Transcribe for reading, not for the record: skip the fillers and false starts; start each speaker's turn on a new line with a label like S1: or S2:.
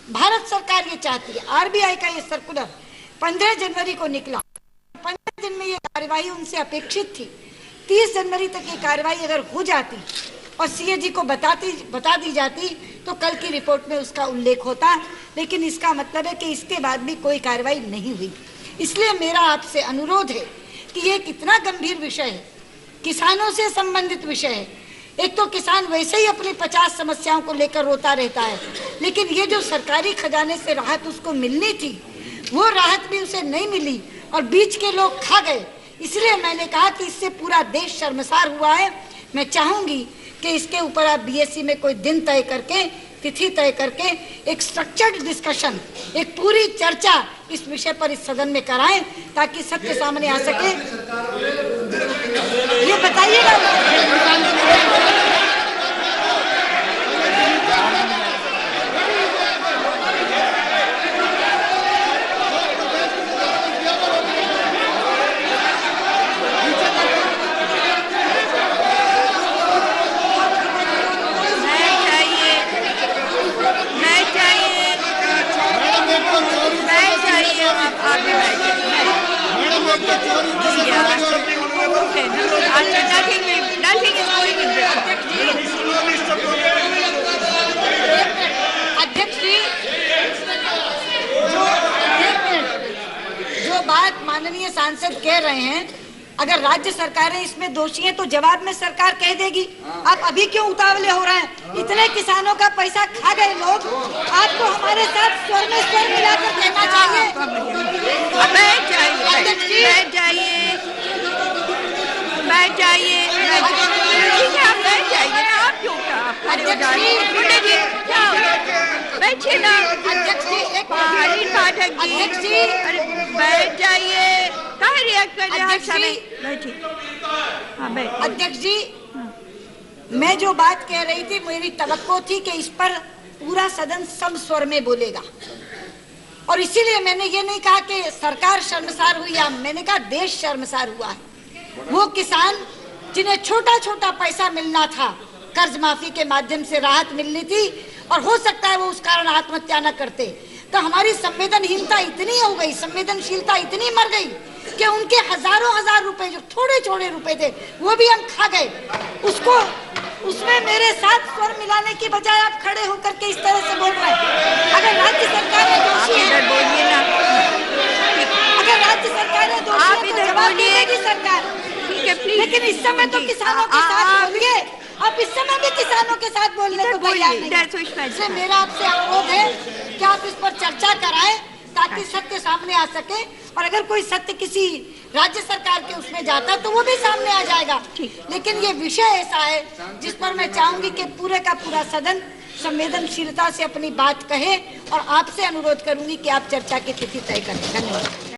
S1: भारत सरकार ये चाहती है। आरबीआई का ये सर्कुलर 15 जनवरी को निकला। 15 दिन में ये कार्यवाही उनसे अपेक्षित थी। 30 जनवरी तक ये कार्यवाही अगर हो जाती और सीएजी को बता दी जाती तो कल की रिपोर्ट में उसका उल्लेख होता, लेकिन इसका मतलब है कि इसके बाद भी कोई कार्रवाई नहीं हुई। इसलिए मेरा आपसे अनुरोध है कि ये कितना गंभीर विषय है, किसानों से संबंधित विषय है। एक तो किसान वैसे ही अपनी 50 समस्याओं को लेकर रोता रहता है, लेकिन ये जो सरकारी खजाने से राहत उसको मिलनी थी वो राहत भी उसे नहीं मिली और बीच के लोग खा गए। इसलिए मैंने कहा कि इससे पूरा देश शर्मसार हुआ है। मैं चाहूंगी कि इसके ऊपर आप बीएससी में कोई दिन तय करके, तिथि तय करके एक स्ट्रक्चर्ड डिस्कशन, एक पूरी चर्चा इस विषय पर इस सदन में कराएं ताकि सत्य सामने आ सके। ये बताइएगा। अध्यक्ष जी, जो बात माननीय सांसद कह रहे हैं, अगर राज्य सरकारें इसमें दोषी हैं तो जवाब में सरकार कह देगी। आप अभी क्यों उतावले हो रहे हैं? इतने किसानों का पैसा खा गए लोग, आपको हमारे साथ स्वर में स्वर मिलाकर कहना चाहिए। अध्यक्ष जी,
S2: बैठ जाइए, बैठ जाइए, आप बैठ जाइए। आप क्यों बैठिए ना।
S1: अध्यक्ष जी, एक
S2: पाठक जी,
S1: अध्यक्ष जी,
S2: अरे बैठ जाइए। कहाँ रिएक्ट कर रहे हैं?
S1: बैठिए।
S2: हाँ बैठ।
S1: अध्यक्ष जी, मैं जो बात कह रही थी, मेरी तवक्को थी कि इस पर पूरा सदन सम स्वर में बोलेगा और इसीलिए मैंने ये नहीं कहा कि सरकार शर्मसार हुई, या मैंने कहा देश शर्मसार हुआ है। वो किसान जिन्हें छोटा छोटा पैसा मिलना था, कर्ज माफी के माध्यम से राहत मिलनी थी और हो सकता है वो उस कारण आत्महत्या न करते, तो हमारी संवेदनहीनता इतनी हो गई, संवेदनशीलता इतनी मर गई कि उनके हजारों रुपए जो थोड़े छोड़े रुपए थे वो भी हम खा गए। उसमें मेरे साथ स्वर मिलाने की बजाय आप खड़े होकर के इस तरह से बोल रहे हैं। अगर राज्य सरकार दोषी है,
S2: बोलिए ना।
S1: अगर राज्य सरकार दोषी है तो जवाब देगी सरकार।
S2: ठीक है, प्लीज।
S1: लेकिन इस समय तो किसानों के साथ बोलिए। आप इस समय भी किसानों के साथ बोलने को तैयार नहीं। इसलिए मेरा आपसे अनुरोध है कि आप इस पर चर्चा कराएं ताकि सत्य सामने आ सके, और अगर कोई सत्य किसी राज्य सरकार के उसमें जाता है तो वो भी सामने आ जाएगा। लेकिन ये विषय ऐसा है जिस पर मैं चाहूंगी कि पूरे का पूरा सदन संवेदनशीलता से अपनी बात कहे, और आपसे अनुरोध करूंगी कि आप चर्चा की तिथि तय करें। धन्यवाद।